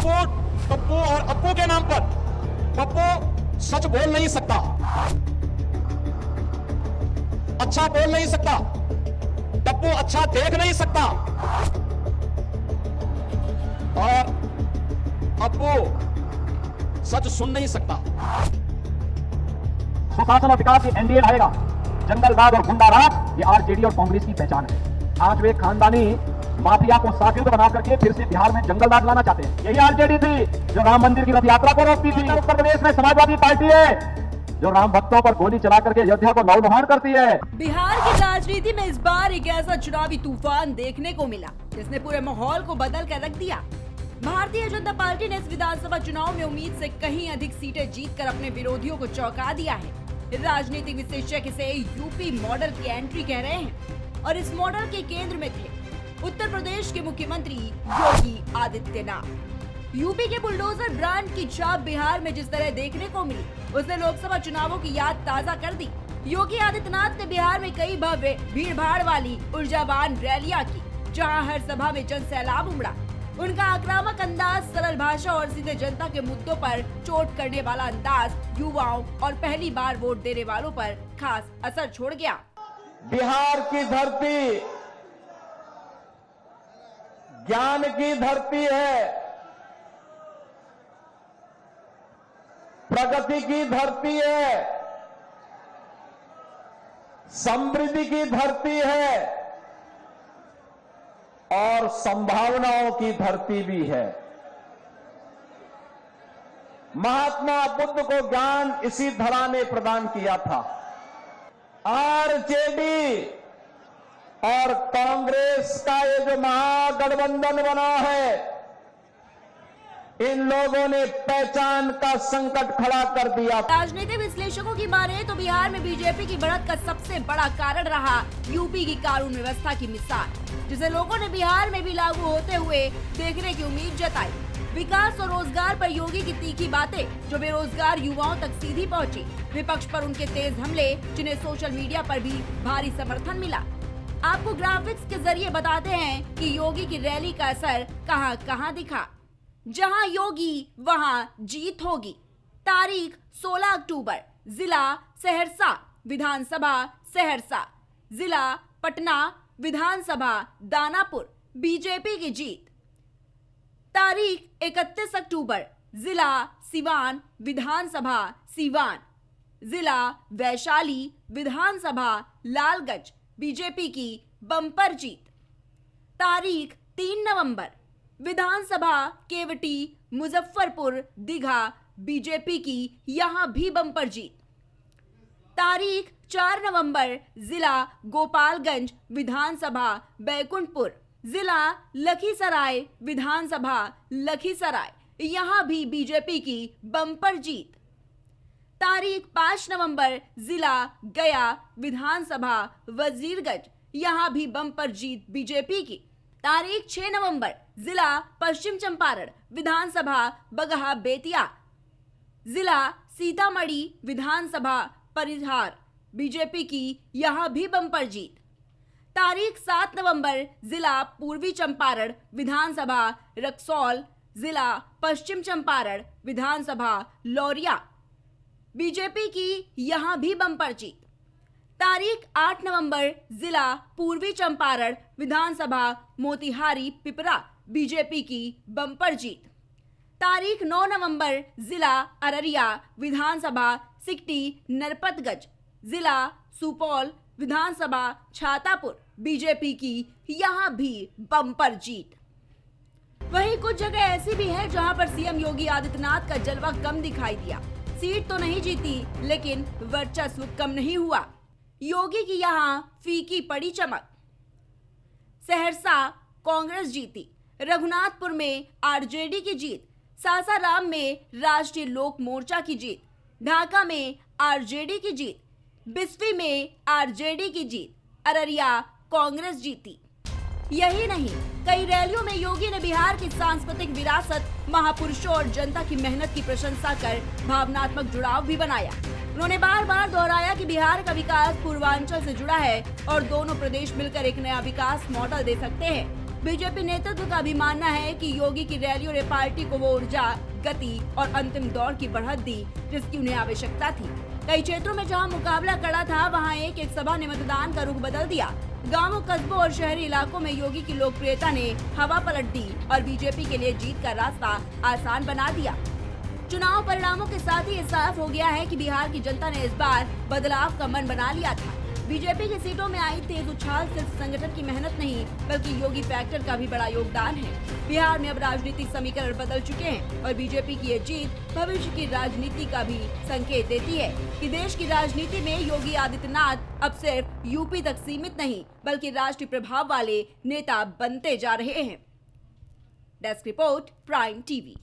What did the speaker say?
पप्पू और अप्पू के नाम पर पप्पू सच बोल नहीं सकता, अच्छा बोल नहीं सकता, पप्पू अच्छा देख नहीं सकता और अप्पू सच सुन नहीं सकता। सुशासन और विकास की एनडीए आएगा। जंगलराज और गुंडाराज ये आरजेडी और कांग्रेस की पहचान है। आज वे खानदानी माफिया को साकिब बना करके फिर से बिहार में जंगलराज लाना चाहते हैं। यही आरजेडी थी जो राम मंदिर की रथ यात्रा को रोकती थी। उत्तर प्रदेश में समाजवादी पार्टी है जो राम भक्तों पर गोली चला करके अयोध्या को नौलुहान करती है। बिहार की राजनीति में इस बार एक ऐसा चुनावी तूफान देखने को मिला जिसने पूरे माहौल को बदल कर रख दिया। भारतीय जनता पार्टी ने इस विधानसभा चुनाव में उम्मीद से कहीं अधिक सीटें जीतकर अपने विरोधियों को चौंका दिया है। राजनीतिक विश्लेषक इसे यूपी मॉडल की एंट्री कह रहे हैं और इस मॉडल के केंद्र में थे उत्तर प्रदेश के मुख्यमंत्री योगी आदित्यनाथ। यूपी के बुलडोजर ब्रांड की छाप बिहार में जिस तरह देखने को मिली उसने लोकसभा चुनावों की याद ताजा कर दी। योगी आदित्यनाथ ने बिहार में कई भव्य भीड़ भाड़ वाली ऊर्जावान रैलियां की, जहां हर सभा में जन सैलाब उमड़ा। उनका आक्रामक अंदाज, सरल भाषा और सीधे जनता के मुद्दों पर चोट करने वाला अंदाज युवाओं और पहली बार वोट देने वालों पर खास असर छोड़ गया। बिहार की धरती ज्ञान की धरती है, प्रगति की धरती है, समृद्धि की धरती है और संभावनाओं की धरती भी है। महात्मा बुद्ध को ज्ञान इसी धरा ने प्रदान किया था। आरजेडी और कांग्रेस का ये जो महागठबंधन बना है, इन लोगों ने पहचान का संकट खड़ा कर दिया। राजनीतिक विश्लेषकों की माने तो बिहार में बीजेपी की बढ़त का सबसे बड़ा कारण रहा यूपी की कानून व्यवस्था की मिसाल, जिसे लोगों ने बिहार में भी लागू होते हुए देखने की उम्मीद जताई। विकास और रोजगार पर योगी की तीखी बातें जो बेरोजगार युवाओं तक सीधी पहुंची। विपक्ष पर उनके तेज हमले जिन्हें सोशल मीडिया पर भी भारी समर्थन मिला। आपको ग्राफिक्स के जरिए बताते हैं कि योगी की रैली का असर कहां कहां दिखा। जहां योगी वहां जीत होगी। तारीख 16 अक्टूबर, जिला सहरसा, विधानसभा सहरसा, जिला पटना, विधानसभा दानापुर, बीजेपी की जीत। तारीख 31 अक्टूबर, जिला सिवान, विधानसभा सीवान, जिला वैशाली, विधानसभा लालगंज, बीजेपी की बम्पर जीत। तारीख 3 नवंबर, विधानसभा केवटी, मुजफ्फरपुर, दीघा, बीजेपी की यहां भी बम्पर जीत। तारीख 4 नवंबर, जिला गोपालगंज, विधानसभा बैकुंठपुर, जिला लखीसराय, विधानसभा लखीसराय, यहां भी बीजेपी की बम्पर जीत। तारीख 5 नवंबर, जिला गया, विधानसभा वजीरगंज, यहां भी बम्पर जीत बीजेपी की। तारीख 6 नवंबर, जिला पश्चिम चंपारण, विधानसभा बगहा बेतिया, जिला सीतामढ़ी, विधानसभा परिहार, बीजेपी की यहां भी बम्पर जीत। तारीख 7 नवंबर, जिला पूर्वी चंपारण, विधानसभा रक्सौल, जिला पश्चिम चंपारण, विधानसभा लौरिया, बीजेपी की यहां भी बम्पर जीत। तारीख 8 नवंबर, जिला पूर्वी चंपारण, विधानसभा मोतिहारी पिपरा, बीजेपी की बम्पर जीत। तारीख 9 नवंबर, जिला अररिया, विधानसभा सिकटी नरपतगंज, जिला सुपौल, विधानसभा छातापुर, बीजेपी की यहां भी बम्पर जीत। वहीं कुछ जगह ऐसी भी है जहां पर सीएम योगी आदित्यनाथ का जलवा कम दिखाई दिया। सीट तो नहीं जीती लेकिन वर्चस्व कम नहीं हुआ। योगी की यहां फीकी पड़ी चमक। सहरसा कांग्रेस जीती, रघुनाथपुर में आरजेडी की जीत, सासाराम में राष्ट्रीय लोक मोर्चा की जीत, ढाका में आरजेडी की जीत, बिस्फी में आरजेडी की जीत, अररिया कांग्रेस जीती। यही नहीं, कई रैलियों में योगी ने बिहार की सांस्कृतिक विरासत, महापुरुषों और जनता की मेहनत की प्रशंसा कर भावनात्मक जुड़ाव भी बनाया। उन्होंने बार बार दोहराया कि बिहार का विकास पूर्वांचल से जुड़ा है और दोनों प्रदेश मिलकर एक नया विकास मॉडल दे सकते हैं। बीजेपी नेतृत्व का भी मानना है कि योगी की रैलियों ने पार्टी को वो ऊर्जा, गति और अंतिम दौर की बढ़त दी जिसकी उन्हें आवश्यकता थी। कई क्षेत्रों में जहां मुकाबला कड़ा था, वहां एक सभा ने मतदान का रुख बदल दिया। गांवों, कस्बों और शहरी इलाकों में योगी की लोकप्रियता ने हवा पलट दी और बीजेपी के लिए जीत का रास्ता आसान बना दिया। चुनाव परिणामों के साथ ही ये साफ हो गया है कि बिहार की जनता ने इस बार बदलाव का मन बना लिया था। बीजेपी की सीटों में आई तेज उछाल सिर्फ संगठन की मेहनत नहीं, बल्कि योगी फैक्टर का भी बड़ा योगदान है। बिहार में अब राजनीतिक समीकरण बदल चुके हैं और बीजेपी की ये जीत भविष्य की राजनीति का भी संकेत देती है कि देश की राजनीति में योगी आदित्यनाथ अब सिर्फ यूपी तक सीमित नहीं, बल्कि राष्ट्रीय प्रभाव वाले नेता बनते जा रहे हैं। Desk report, prime TV.